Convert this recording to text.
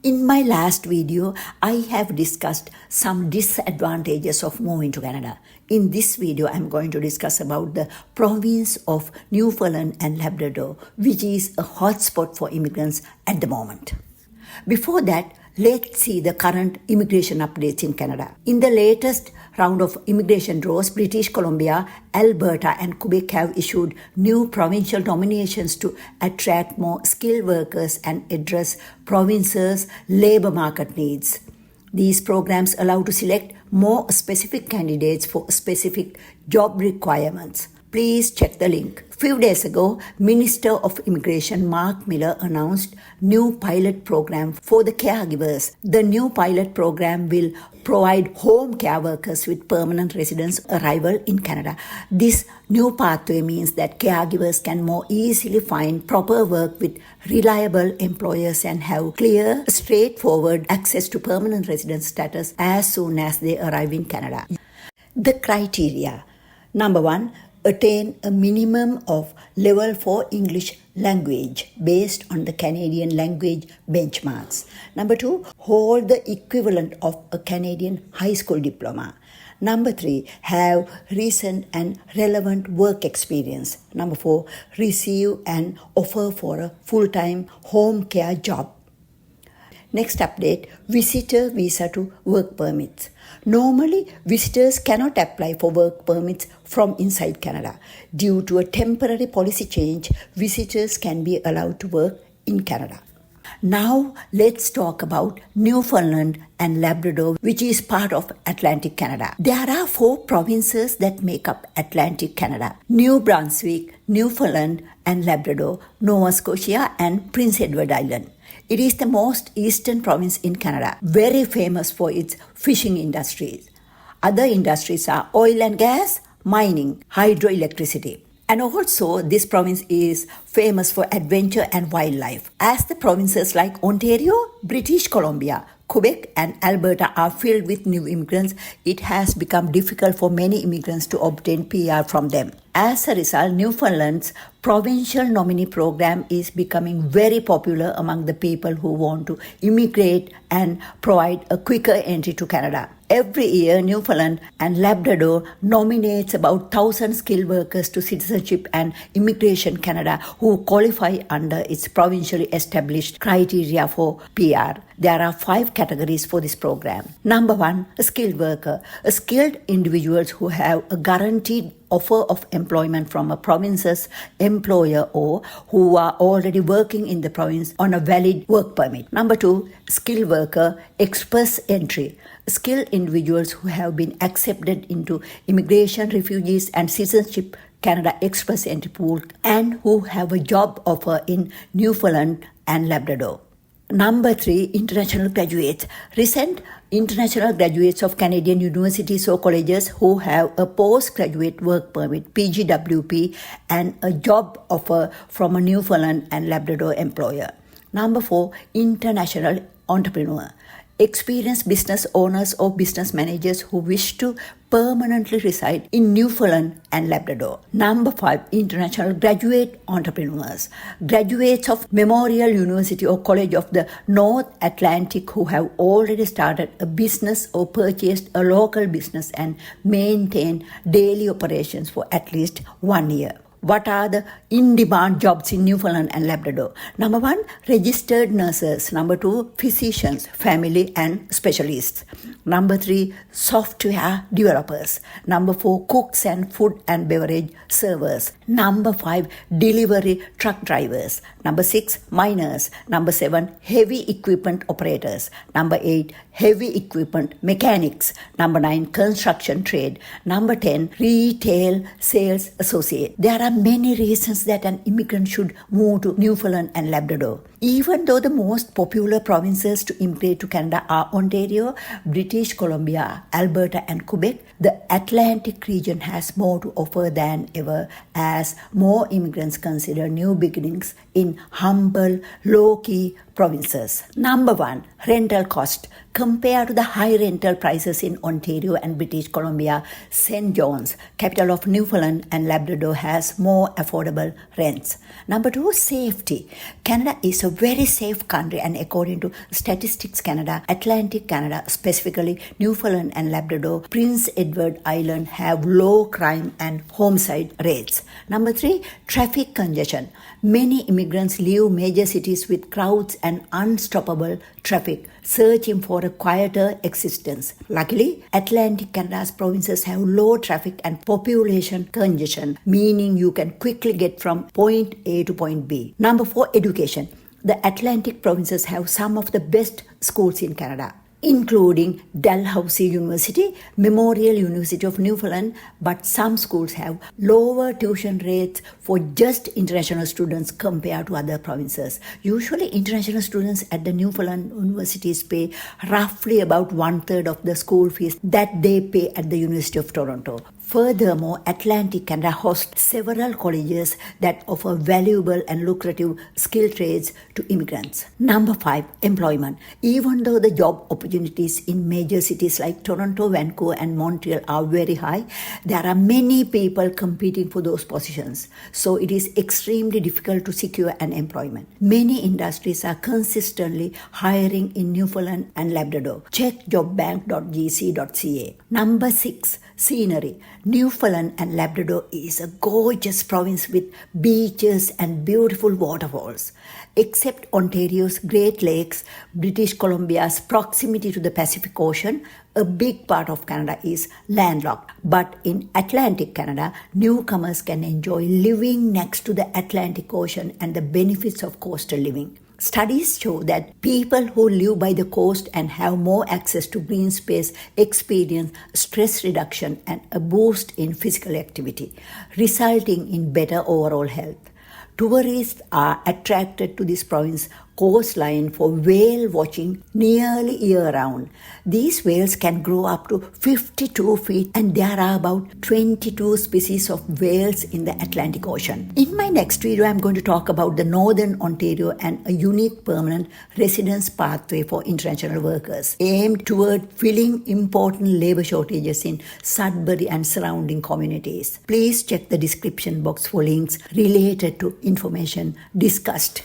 In my last video, I have discussed some disadvantages of moving to Canada. In this video, I'm going to discuss about the province of Newfoundland and Labrador, which is a hotspot for immigrants at the moment. Before that, let's see the current immigration updates in Canada. In the latest round of immigration draws, British Columbia, Alberta and Quebec have issued new provincial nominations to attract more skilled workers and address provinces' labour market needs. These programs allow to select more specific candidates for specific job requirements. Please check the link. Few days ago, Minister of Immigration Mark Miller announced new pilot program for the caregivers. The new pilot program will provide home care workers with permanent residence arrival in Canada. This new pathway means that caregivers can more easily find proper work with reliable employers and have clear, straightforward access to permanent residence status as soon as they arrive in Canada. The criteria. Number 1, attain a minimum of level 4 English language based on the Canadian language benchmarks. Number 2, hold the equivalent of a Canadian high school diploma. Number 3, have recent and relevant work experience. Number 4, receive an offer for a full-time home care job. Next update, visitor visa to work permits. Normally, visitors cannot apply for work permits from inside Canada. Due to a temporary policy change, visitors can be allowed to work in Canada. Now, let's talk about Newfoundland and Labrador, which is part of Atlantic Canada. There are 4 provinces that make up Atlantic Canada: New Brunswick, Newfoundland and Labrador, Nova Scotia and Prince Edward Island. It is the most eastern province in Canada, very famous for its fishing industries. Other industries are oil and gas, mining, hydroelectricity. And also, this province is famous for adventure and wildlife. As the provinces like Ontario, British Columbia, Quebec and Alberta are filled with new immigrants, it has become difficult for many immigrants to obtain PR from them. As a result, Newfoundland's provincial nominee program is becoming very popular among the people who want to immigrate and provide a quicker entry to Canada. Every year, Newfoundland and Labrador nominates about 1,000 skilled workers to Citizenship and Immigration Canada who qualify under its provincially established criteria for PR. There are 5 categories for this program. Number 1, a skilled worker. A skilled individuals who have a guaranteed offer of employment from a province's employer or who are already working in the province on a valid work permit. Number 2, skilled worker express entry. Skilled individuals who have been accepted into Immigration, Refugees and Citizenship Canada Express Entry Pool and who have a job offer in Newfoundland and Labrador. Number 3, international graduates. Recent international graduates of Canadian universities or colleges who have a postgraduate work permit, PGWP, and a job offer from a Newfoundland and Labrador employer. Number 4, international entrepreneur. Experienced business owners or business managers who wish to permanently reside in Newfoundland and Labrador. Number 5, international graduate entrepreneurs. Graduates of Memorial University or College of the North Atlantic who have already started a business or purchased a local business and maintain daily operations for at least 1 year. What are the in-demand jobs in Newfoundland and Labrador? Number 1, registered nurses. Number 2, physicians, family and specialists. Number 3, software developers. Number 4, cooks and food and beverage servers. Number 5, delivery truck drivers. Number 6, miners. Number 7, heavy equipment operators. Number 8, heavy equipment mechanics. Number 9, construction trade. Number 10, retail sales associate. There are many reasons that an immigrant should move to Newfoundland and Labrador. Even though the most popular provinces to immigrate to Canada are Ontario, British Columbia, Alberta and Quebec, the Atlantic region has more to offer than ever as more immigrants consider new beginnings in humble, low-key provinces. Number 1, rental cost. Compared to the high rental prices in Ontario and British Columbia, St. John's, capital of Newfoundland and Labrador, has more affordable rents. Number 2, safety. Canada is a a very safe country, and according to Statistics Canada, Atlantic Canada, specifically Newfoundland and Labrador, Prince Edward Island have low crime and homicide rates. Number 3, traffic congestion. Many immigrants leave major cities with crowds and unstoppable traffic, searching for a quieter existence. Luckily, Atlantic Canada's provinces have low traffic and population congestion, meaning you can quickly get from point A to point B. Number 4, education. The Atlantic provinces have some of the best schools in Canada, including Dalhousie University, Memorial University of Newfoundland, but some schools have lower tuition rates for just international students compared to other provinces. Usually, international students at the Newfoundland universities pay roughly about 1/3 of the school fees that they pay at the University of Toronto. Furthermore, Atlantic Canada hosts several colleges that offer valuable and lucrative skilled trades to immigrants. Number 5, employment. Even though the job opportunities in major cities like Toronto, Vancouver, and Montreal are very high, there are many people competing for those positions. So it is extremely difficult to secure an employment. Many industries are consistently hiring in Newfoundland and Labrador. Check jobbank.gc.ca. Number 6, scenery. Newfoundland and Labrador is a gorgeous province with beaches and beautiful waterfalls. Except Ontario's Great Lakes, British Columbia's proximity to the Pacific Ocean, a big part of Canada is landlocked. But in Atlantic Canada, newcomers can enjoy living next to the Atlantic Ocean and the benefits of coastal living. Studies show that people who live by the coast and have more access to green space experience stress reduction and a boost in physical activity, resulting in better overall health. Tourists are attracted to this province's coastline for whale watching nearly year-round. These whales can grow up to 52 feet, and there are about 22 species of whales in the Atlantic Ocean. In my next video, I'm going to talk about the Northern Ontario and a unique permanent residence pathway for international workers aimed toward filling important labor shortages in Sudbury and surrounding communities. Please check the description box for links related to information discussed.